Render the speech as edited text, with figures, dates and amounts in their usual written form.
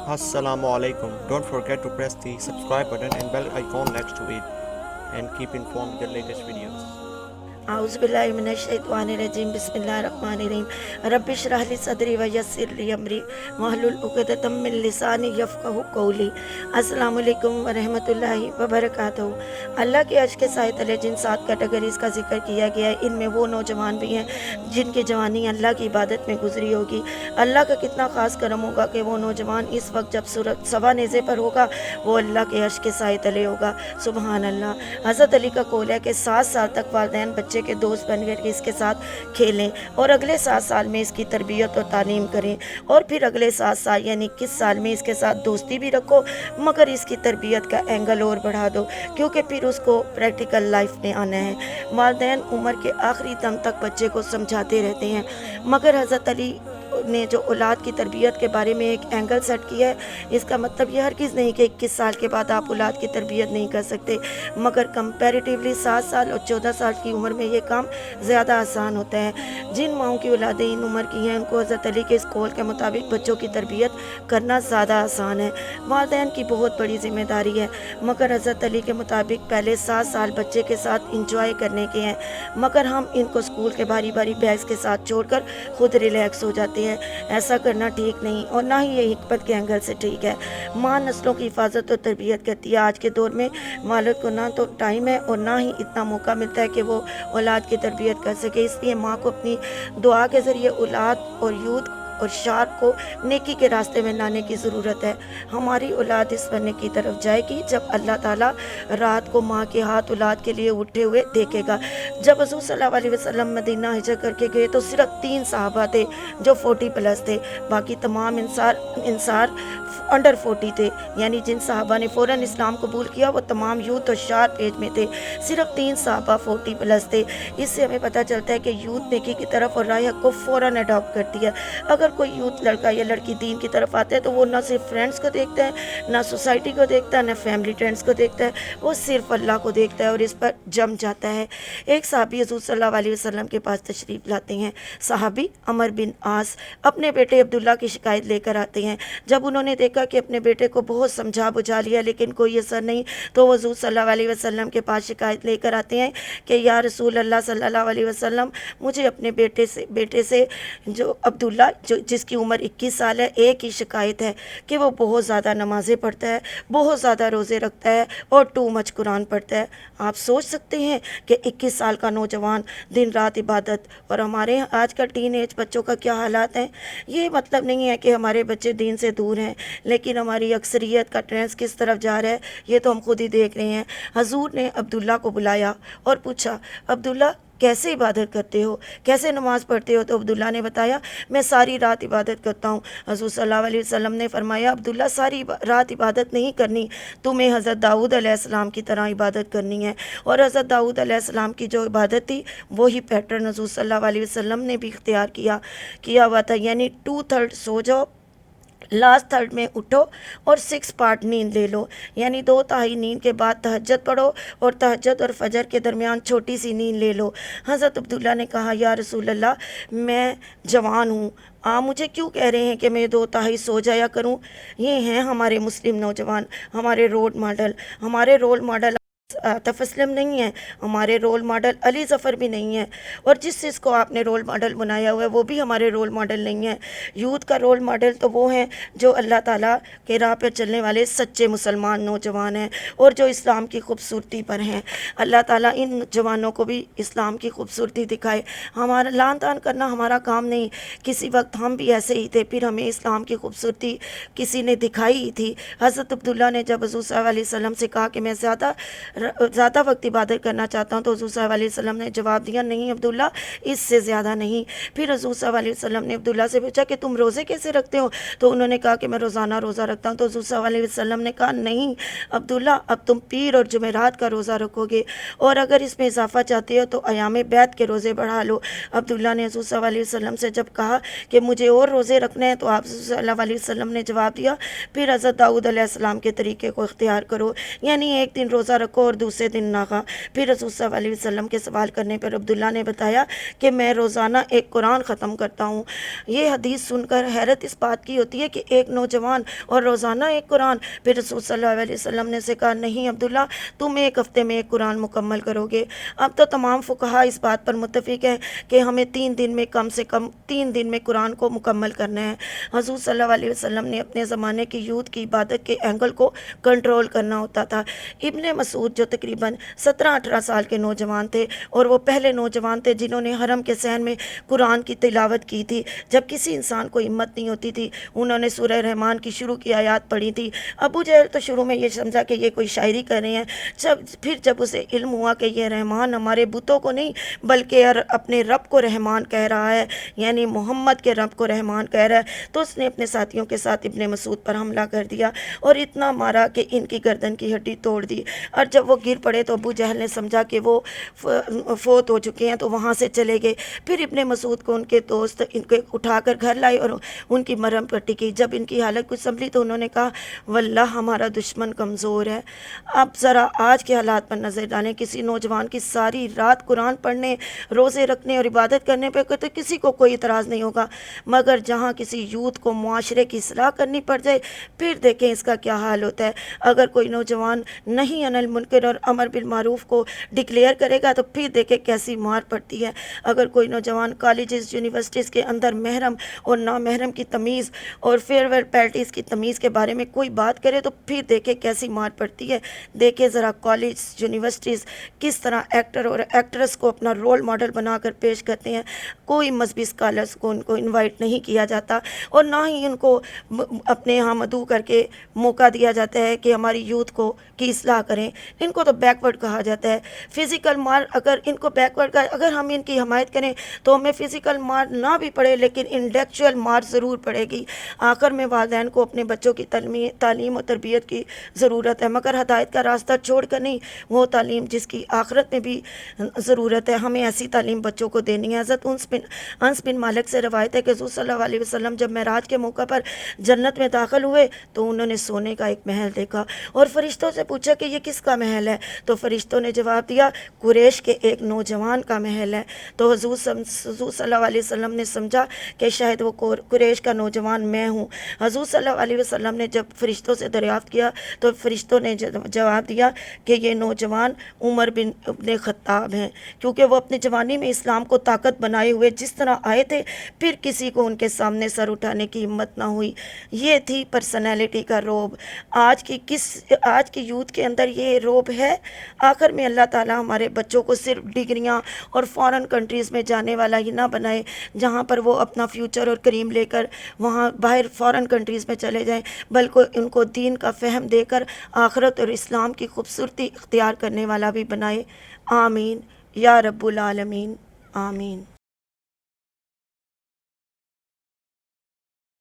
Assalamu alaikum. Don't forget to press the subscribe button and bell icon next to it and keep informed with the latest videos. आउज़ुबिल्लाहि मिनश्शैतानिर्रजीम बिस्मिल्लाहिर्रहमानिर्रहीम rabbi इश्रह ली सदरी व यस्सिर ली अमरी वहलुल उक़दतम मिन लिसानी यफ़क़हू क़ौली। अस्सलामु अलैकुम व रहमतुल्लाहि व बरकातहू। अल्लाह के अर्श के साए तले जिन 7 कैटेगरीज़ का जिक्र किया गया है, इनमें वो नौजवान भी हैं जिनकी जवानी अल्लाह की इबादत में गुजरी होगी। अल्लाह का कितना ख़ास करम होगा कि वो नौजवान इस वक्त जब सूरज सवा नेज़े पर होगा, वो अल्लाह के अर्श के साए तले होगा। सुबहान अल्लाह। हज़रत अली का कौल है कि 7 साल तक वालिदैन बच्चे के दोस्त बनकर इसके साथ खेलें और अगले 7 साल में इसकी तरबियत और तालीम करें, और फिर अगले 7 साल यानी 21 साल में इसके साथ दोस्ती भी रखो, मगर इसकी तरबियत का एंगल और बढ़ा दो, क्योंकि फिर उसको प्रैक्टिकल लाइफ में आना है। वालिदैन उम्र के आखिरी दम तक बच्चे को समझाते रहते हैं, मगर हज़रत अली ने जो औलाद की तरबियत के बारे में एक एंगल सेट किया है, इसका मतलब ये हरगिज़ नहीं कि 21 साल के बाद आप औलाद की तरबियत नहीं कर सकते, मगर कंपैरेटिवली 7 साल और 14 साल की उम्र में ये काम ज़्यादा आसान होता है। जिन माओं की औलादें इन उम्र की हैं, उनको हज़रत अली के इस कौल के मुताबिक बच्चों की तरबियत करना ज़्यादा आसान है। वालिदैन की बहुत बड़ी ज़िम्मेदारी है, मगर हज़रत अली के मुताबिक पहले 7 साल बच्चे के साथ इंजॉय करने के हैं, मगर हम इनको स्कूल के भारी भारी बैग्स के साथ छोड़कर खुद रिलैक्स हो जाते हैं। ऐसा करना ठीक नहीं, और ना ही ये हिकमत के एंगल से ठीक है। माँ नस्लों की हिफाजत और तरबियत करती है। आज के दौर में वालिद को ना तो टाइम है और ना ही इतना मौका मिलता है कि वो औलाद की तरबियत कर सके, इसलिए माँ को अपनी दुआ के ज़रिए औलाद और यूथ और शार्क को नेकी के रास्ते में लाने की ज़रूरत है। हमारी औलाद इस बनने की तरफ जाएगी जब अल्लाह ताला रात को माँ के हाथ औलाद के लिए उठे हुए देखेगा। जब हुज़ूर सल्लल्लाहु अलैहि वसल्लम मदीना हिजरत करके गए तो सिर्फ 3 सहाबा थे जो 40 प्लस थे, बाकी तमाम इंसार अंडर 40 थे, यानी जिन सहाबा ने फ़ौरन इस्लाम कबूल किया वो तमाम यूथ और शार्प एज में थे। सिर्फ 3 सहाबा 40 प्लस थे। इससे हमें पता चलता है कि यूथ नेकी की तरफ और राह हक को फ़ौरन अडॉप्ट करती है। अगर कोई यूथ लड़का या लड़की दीन की तरफ आता है तो वो ना सिर्फ फ्रेंड्स को देखता है, ना सोसाइटी को देखता है, ना फैमिली फ्रेंड्स को देखता है, वो सिर्फ अल्लाह को देखता है और इस पर जम जाता है। एक सहाबी हुज़ूर सल्लल्लाहु अलैहि वसल्लम के पास तशरीफ़ लाते हैं। सहाबी अमर बिन आस अपने बेटे अब्दुल्ला की शिकायत लेकर आते हैं। जब उन्होंने देखा कि अपने बेटे को बहुत समझा बुझा लिया लेकिन कोई असर नहीं, तो हुज़ूर सल्लल्लाहु अलैहि वसल्लम के पास शिकायत लेकर आते हैं कि या रसूल अल्लाह सल्लल्लाहु अलैहि वसल्लम, मुझे अपने बेटे से जो अब्दुल्ला जिसकी उम्र 21 साल है, एक ही शिकायत है कि वो बहुत ज़्यादा नमाज़ें पढ़ता है, बहुत ज़्यादा रोज़े रखता है और टू मच कुरान पढ़ता है। आप सोच सकते हैं कि 21 साल का नौजवान दिन रात इबादत, और हमारे आजकल टीन एज बच्चों का क्या हालात हैं। ये मतलब नहीं है कि हमारे बच्चे दीन से दूर हैं, लेकिन हमारी अक्सरियत का ट्रेंड किस तरफ जा रहा है ये तो हम खुद ही देख रहे हैं। हजूर ने अब्दुल्ला को बुलाया और पूछा, अब्दुल्ला कैसे इबादत करते हो, कैसे नमाज़ पढ़ते हो? तो अब्दुल्ला ने बताया, मैं सारी रात इबादत करता हूँ। हज़रत सल्लल्लाहु अलैहि वसल्लम ने फरमाया, अब्दुल्ला सारी रात इबादत नहीं करनी, तुम्हें हज़रत दाऊद अलैहिस्सलाम की तरह इबादत करनी है। और हज़रत दाऊद अलैहिस्सलाम की जो इबादत थी वही पैटर्न हज़रत सल्लल्लाहु अलैहि वसल्लम ने भी इख्तियार किया हुआ था, यानी 2/3 सो जाओ, लास्ट थर्ड में उठो और 6 पार्ट नींद ले लो, यानी 2/3 नींद के बाद तहज्जुद पढ़ो और तहज्जुद और फजर के दरमियान छोटी सी नींद ले लो। हज़रत अब्दुल्ला ने कहा, या रसूल अल्लाह, मैं जवान हूँ, आप मुझे क्यों कह रहे हैं कि मैं 2/3 सो जाया करूं? ये हैं हमारे मुस्लिम नौजवान, हमारे रोल मॉडल आतिफ असलम नहीं है, हमारे रोल मॉडल अली ज़फ़र भी नहीं है, और जिस चीज़ को आपने रोल मॉडल बनाया हुआ है वो भी हमारे रोल मॉडल नहीं है। यूथ का रोल मॉडल तो वो हैं जो अल्लाह ताला के राह पर चलने वाले सच्चे मुसलमान नौजवान हैं और जो इस्लाम की खूबसूरती पर हैं। अल्लाह ताला इन जवानों को भी इस्लाम की खूबसूरती दिखाए। हमारा लान तान करना हमारा काम नहीं, किसी वक्त हम भी ऐसे ही थे, फिर हमें इस्लाम की खूबसूरती किसी ने दिखाई ही थी। हज़रत अब्दुल्ला ने जब हुज़ूर सल्लल्लाहु अलैहि वसल्लम से कहा कि मैं ज़्यादा वक्त इबादत करना चाहता हूँ, तो हुज़ूर सल्लल्लाहु अलैहि वसल्लम ने जवाब दिया, नहीं अब्दुल्ला, इससे ज़्यादा नहीं। फिर हुज़ूर सल्लल्लाहु अलैहि वसल्लम ने अब्दुल्ला से पूछा कि तुम रोज़े कैसे रखते हो? तो उन्होंने कहा कि मैं रोज़ाना रोज़ा रखता हूँ। तो हुज़ूर सल्लल्लाहु अलैहि वसल्लम ने कहा, नहीं अब्दुल्ला, अब तुम पीर और जुमेरात का रोज़ा रखोगे, और अगर इसमें इजाफ़ा चाहते हो तो अयाम बैत के रोज़े बढ़ा लो। अब्दुल्ला ने हुज़ूर सल्लल्लाहु अलैहि वसल्लम से जब कहा कि मुझे और रोज़े रखने हैं, तो आप सल्लल्लाहु अलैहि वसल्लम ने जवाब दिया, फिर हज़रत दाऊद अलैहिस्सलाम के तरीके को इख्तियार करो, यानी एक दिन रोज़ा रखो اور دوسرے دن نہ کھا۔ پھر رسول صلی اللہ علیہ وسلم کے سوال کرنے پر عبداللہ نے بتایا کہ میں روزانہ ایک قرآن ختم کرتا ہوں۔ یہ حدیث سن کر حیرت اس بات کی ہوتی ہے کہ ایک نوجوان اور روزانہ ایک قرآن۔ پھر رسول صلی اللہ علیہ وسلم نے سے کہا نہیں عبداللہ، تم ایک ہفتے میں ایک قرآن مکمل کرو گے۔ اب تو تمام فقہا اس بات پر متفق ہیں کہ ہمیں 3 دن میں کم سے کم 3 دن میں قرآن کو مکمل کرنا ہے۔ حضور صلی اللہ علیہ وسلم نے اپنے زمانے کی یوتھ کی عبادت کے اینگل کو کنٹرول کرنا ہوتا تھا۔ ابن مسعود جو تقریباً 17-18 سال کے نوجوان تھے اور وہ پہلے نوجوان تھے جنہوں نے حرم کے صحن میں قرآن کی تلاوت کی تھی، جب کسی انسان کو ہمت نہیں ہوتی تھی انہوں نے سورہ رحمان کی شروع کی آیات پڑھی تھی۔ ابو جہل تو شروع میں یہ سمجھا کہ یہ کوئی شاعری کر رہے ہیں، پھر جب اسے علم ہوا کہ یہ رحمان ہمارے بتوں کو نہیں بلکہ اپنے رب کو رحمان کہہ رہا ہے، یعنی محمد کے رب کو رحمان کہہ رہا ہے، تو اس نے اپنے ساتھیوں کے ساتھ ابن مسعود پر حملہ کر دیا اور اتنا مارا کہ ان کی گردن کی ہڈی توڑ دی۔ اور جب وہ گر پڑے تو ابو جہل نے سمجھا کہ وہ فوت ہو چکے ہیں تو وہاں سے چلے گئے۔ پھر ابن مسعود کو ان کے دوست ان کو اٹھا کر گھر لائے اور ان کی مرہم پٹی کی۔ جب ان کی حالت کچھ سنبھلی تو انہوں نے کہا واللہ ہمارا دشمن کمزور ہے۔ اب ذرا آج کے حالات پر نظر ڈالیں، کسی نوجوان کی ساری رات قرآن پڑھنے، روزے رکھنے اور عبادت کرنے پہ تو کسی کو کوئی اعتراض نہیں ہوگا، مگر جہاں کسی یوتھ کو معاشرے کی اصلاح کرنی پڑ جائے پھر دیکھیں اس کا کیا حال ہوتا ہے۔ اگر کوئی نوجوان نہیں عن المنکر اور امر بالمعروف کو ڈکلیئر کرے گا تو پھر دیکھیں کیسی مار پڑتی ہے۔ اگر کوئی نوجوان کالجز یونیورسٹیز کے اندر محرم اور نامحرم کی تمیز اور فیئرویل پارٹیز کی تمیز کے بارے میں کوئی بات کرے تو پھر دیکھیں کیسی مار پڑتی ہے۔ دیکھیں ذرا کالج یونیورسٹیز کس طرح ایکٹر اور ایکٹریس کو اپنا رول ماڈل بنا کر پیش کرتے ہیں۔ کوئی مذہبی اسکالرس کو ان کو انوائٹ نہیں کیا جاتا اور نہ ہی ان کو اپنے یہاں مدعو کر کے موقع دیا جاتا ہے کہ ہماری یوتھ کو کی اصلاح کریں۔ ان کو تو بیکورڈ کہا جاتا ہے۔ فزیکل مار اگر ان کو بیکورڈ کا اگر ہم ان کی حمایت کریں تو ہمیں فزیکل مار نہ بھی پڑے لیکن انٹلیکچوئل مار ضرور پڑے گی۔ آخر میں والدین کو اپنے بچوں کی تعلیم و تربیت کی ضرورت ہے، مگر ہدایت کا راستہ چھوڑ کر نہیں، وہ تعلیم جس کی آخرت میں بھی ضرورت ہے۔ ہمیں ایسی تعلیم بچوں کو دینی ہے۔ حضرت انس بن مالک سے روایت ہے کہ حضور صلی اللہ علیہ وسلم جب معراج کے موقع پر جنت میں داخل ہوئے تو انہوں نے سونے کا ایک محل دیکھا اور فرشتوں سے پوچھا کہ یہ کس کا محل ہے؟ تو فرشتوں نے جواب دیا قریش کے ایک نوجوان کا محل ہے۔ تو حضور صلی اللہ علیہ وسلم نے سمجھا کہ شاید وہ قریش کا نوجوان میں ہوں۔ حضور صلی اللہ علیہ وسلم نے جب فرشتوں سے دریافت کیا تو فرشتوں نے جواب دیا کہ یہ نوجوان عمر بن ابن خطاب ہیں، کیونکہ وہ اپنی جوانی میں اسلام کو طاقت بنائے ہوئے جس طرح آئے تھے پھر کسی کو ان کے سامنے سر اٹھانے کی ہمت نہ ہوئی۔ یہ تھی پرسنالٹی کا روب۔ آج کی یوتھ کے اندر یہ روب ہے۔ آخر میں اللہ تعالیٰ ہمارے بچوں کو صرف ڈگریاں اور فارن کنٹریز میں جانے والا ہی نہ بنائے جہاں پر وہ اپنا فیوچر اور کریم لے کر وہاں باہر فارن کنٹریز میں چلے جائیں، بلکہ ان کو دین کا فہم دے کر آخرت اور اسلام کی خوبصورتی اختیار کرنے والا بھی بنائے۔ آمین یا رب العالمین، آمین۔